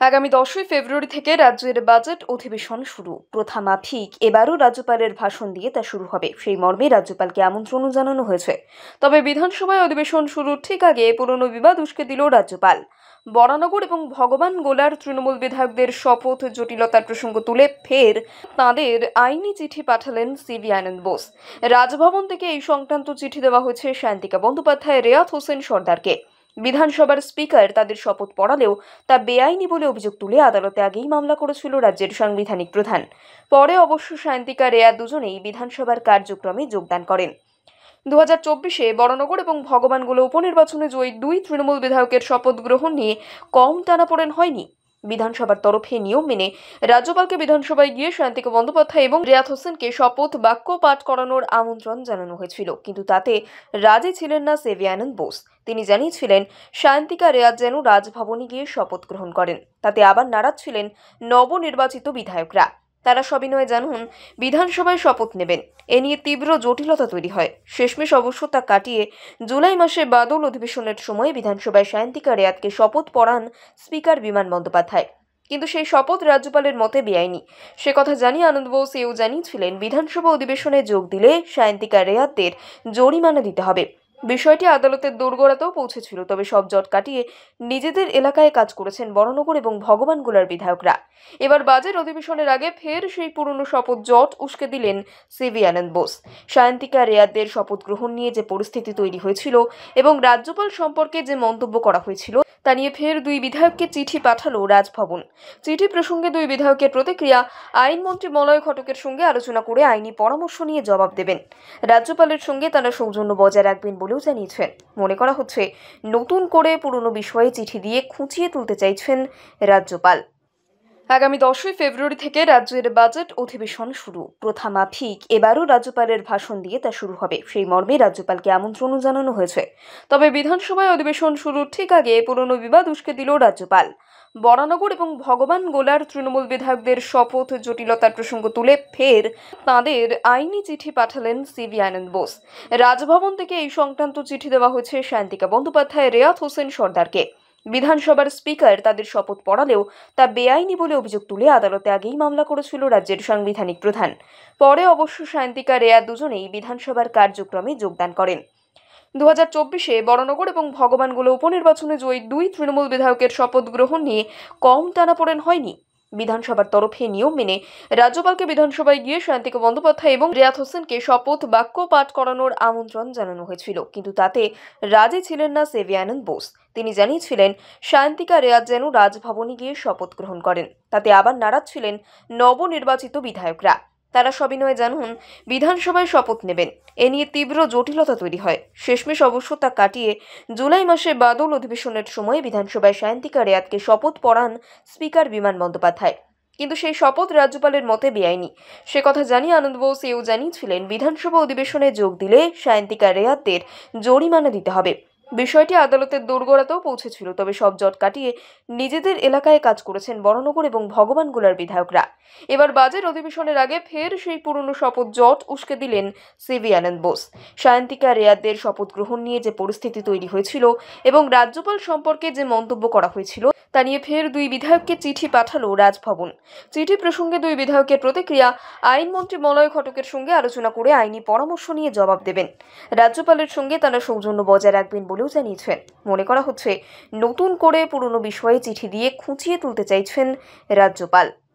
আগামী 10ই ফেব্রুয়ারি থেকে রাজ্যের বাজেট অধিবেশন শুরু। প্রথামাফিক এবারও রাজ্যপালের ভাষণ দিয়ে তা শুরু হবে, সেই মর্মে রাজ্যপালকে আমন্ত্রণও জানানো হয়েছে। তবে বিধানসভায় অধিবেশন শুরুর ঠিক আগে পুরনো বিবাদ উস্কে দিল রাজ্যপাল। বরানগর এবং ভগবান গোলার তৃণমূল বিধায়কদের শপথ জটিলতার প্রসঙ্গ তুলে ফের তাঁদের আইনি চিঠি পাঠালেন সিভি আনন্দ বোস। রাজভবন থেকে এই সংক্রান্ত চিঠি দেওয়া হয়েছে সায়ন্তিকা বন্দ্যোপাধ্যায়, রেয়াত হোসেন সর্দারকে। বিধানসভার স্পিকার তাদের শপথ পড়ালেও তা বেআইনি বলে অভিযোগ তুলে আদালতে আগেই মামলা করেছিল রাজ্যের সাংবিধানিক প্রধান। পরে অবশ্য সায়ন্তিকা, রেয়াত দুজনেই বিধানসভার কার্যক্রমে যোগদান করেন। 2024-এ বরানগর এবং ভগবানগোলা উপনির্বাচনে জয়ী দুই তৃণমূল বিধায়কের শপথ গ্রহণ নিয়ে কম টানাপোড়েন হয়নি। বিধানসভার তরফে নিয়ম মেনে রাজ্যপালকে বিধানসভায় গিয়ে সায়ন্তিকা বন্দ্যোপাধ্যায় এবং রেয়াত হোসেনকে শপথ বাক্য পাঠ করানোর আমন্ত্রণ জানানো হয়েছিল, কিন্তু তাতে রাজি ছিলেন না সিভি আনন্দ বোস। তিনি জানিয়েছিলেন সায়ন্তিকা, রেয়াত যেন রাজভবনে গিয়ে শপথ গ্রহণ করেন। তাতে আবার নারাজ ছিলেন নবনির্বাচিত বিধায়করা। তারা সবিনয়ে জানান বিধানসভায় শপথ নেবেন। এ নিয়ে তীব্র জটিলতা তৈরি হয়। শেষমেশ অবশ্য তা কাটিয়ে জুলাই মাসে বাদল অধিবেশনের সময় বিধানসভায় সায়ন্তিকা, রেয়াতকে শপথ পড়ান স্পিকার বিমান বন্দ্যোপাধ্যায়। কিন্তু সেই শপথ রাজ্যপালের মতে বেআইনি। সে কথা জানিয়ে আনন্দ বোস এও জানিয়েছিলেন বিধানসভা অধিবেশনে যোগ দিলে সায়ন্তিকা, রেয়াতদের জরিমানা দিতে হবে। বিষয়টি আদালতের দোরগোড়াতেও পৌঁছেছিল, তবে সব জট কাটিয়ে নিজেদের এলাকায় কাজ করেছেন বরানগর এবং ভগবানগোলার বিধায়করা। এবার বাজেট অধিবেশনের আগে ফের সেই পুরনো শপথ জট উস্কে দিলেন সিভি আনন্দ বোস। সায়ন্তিকা, রেয়াতদের শপথ গ্রহণ নিয়ে যে পরিস্থিতি তৈরি হয়েছিল এবং রাজ্যপাল সম্পর্কে যে মন্তব্য করা হয়েছিল তা নিয়ে ফের দুই বিধায়ককে চিঠি পাঠালো রাজভবন। চিঠি প্রসঙ্গে দুই বিধায়কের প্রতিক্রিয়া, আইনমন্ত্রী মলয় ঘটকের সঙ্গে আলোচনা করে আইনি পরামর্শ নিয়ে জবাব দেবেন। রাজ্যপালের সঙ্গে তারা সৌজন্য বজায় রাখবেন বলেও জানিয়েছেন। মনে করা হচ্ছে নতুন করে পুরনো বিষয়ে চিঠি দিয়ে খুঁচিয়ে তুলতে চাইছেন রাজ্যপাল। আগামী 10ই ফেব্রুয়ারি থেকে রাজ্যের বাজেট অধিবেশন শুরু। প্রথামাফিক এবারও রাজ্যপালের ভাষণ দিয়ে তা শুরু হবে, সেই মর্মে রাজ্যপালকে আমন্ত্রণও জানানো হয়েছে। তবে বিধানসভায় অধিবেশন শুরুর ঠিক আগে পুরনো বিবাদ উস্কে দিল রাজ্যপাল। বরানগর এবং ভগবান গোলার তৃণমূল বিধায়কদের শপথ জটিলতার প্রসঙ্গ তুলে ফের তাঁদের আইনি চিঠি পাঠালেন সিভি আনন্দ বোস। রাজভবন থেকে এই সংক্রান্ত চিঠি দেওয়া হয়েছে সায়ন্তিকা বন্দ্যোপাধ্যায়, রেয়াত হোসেন সর্দারকে। বিধানসভার স্পিকার তাদের শপথ পড়ালেও তা বেআইনি বলে অভিযোগ তুলে আদালতে আগেই মামলা করেছিল রাজ্যের সাংবিধানিক প্রধান। পরে অবশ্য সায়ন্তিকা, রেয়াত দুজনেই বিধানসভার কার্যক্রমে যোগদান করেন। 2024-এ বরানগর এবং ভগবানগোলা উপনির্বাচনে জয়ী দুই তৃণমূল বিধায়কের শপথ গ্রহণ নিয়ে কম টানাপোড়েন হয়নি। বিধানসভার তরফে নিয়ম মেনে রাজ্যপালকে বিধানসভায় গিয়ে সায়ন্তিকা বন্দ্যোপাধ্যায় এবং রেয়াত হোসেনকে শপথ বাক্য পাঠ করানোর আমন্ত্রণ জানানো হয়েছিল, কিন্তু তাতে রাজি ছিলেন না সিভি আনন্দ বোস। তিনি জানিয়েছিলেন সায়ন্তিকা, রেয়াত যেন রাজভবনে গিয়ে শপথ গ্রহণ করেন। তাতে আবার নারাজ ছিলেন নবনির্বাচিত বিধায়করা। তারা সবিনয়ে জানান বিধানসভায় শপথ নেবেন। এ নিয়ে তীব্র জটিলতা তৈরি হয়। শেষমেশ অবশ্য তা কাটিয়ে জুলাই মাসে বাদল অধিবেশনের সময় বিধানসভায় সায়ন্তিকা, রেয়াতকে শপথ পড়ান স্পিকার বিমান বন্দ্যোপাধ্যায়। কিন্তু সেই শপথ রাজ্যপালের মতে বেআইনি। সে কথা জানিয়ে আনন্দ বোস এও জানিয়েছিলেন বিধানসভা অধিবেশনে যোগ দিলে সায়ন্তিকা, রেয়াতদের জরিমানা দিতে হবে। বিষয়টি আদালতের দোরগোড়াতেও পৌঁছেছিল, তবে সব জট কাটিয়ে নিজেদের এলাকায় কাজ করেছেন বরানগর এবং ভগবানগোলার বিধায়করা। এবার বাজেট অধিবেশনের আগে ফের সেই পুরনো শপথ জট উস্কে দিলেন সিভি আনন্দ বোস। সায়ন্তিকা, রেয়াতদের শপথ গ্রহণ নিয়ে যে পরিস্থিতি তৈরি হয়েছিল এবং রাজ্যপাল সম্পর্কে যে মন্তব্য করা হয়েছিল তা নিয়ে ফের দুই বিধায়ককে চিঠি পাঠালো রাজভবন। চিঠি প্রসঙ্গে দুই বিধায়কের প্রতিক্রিয়া, আইনমন্ত্রী মলয় ঘটকের সঙ্গে আলোচনা করে আইনি পরামর্শ নিয়ে জবাব দেবেন। রাজ্যপালের সঙ্গে তারা সৌজন্য বজায় রাখবেন বলেও জানিয়েছেন। মনে করা হচ্ছে নতুন করে পুরনো বিষয়ে চিঠি দিয়ে খুঁচিয়ে তুলতে চাইছেন রাজ্যপাল।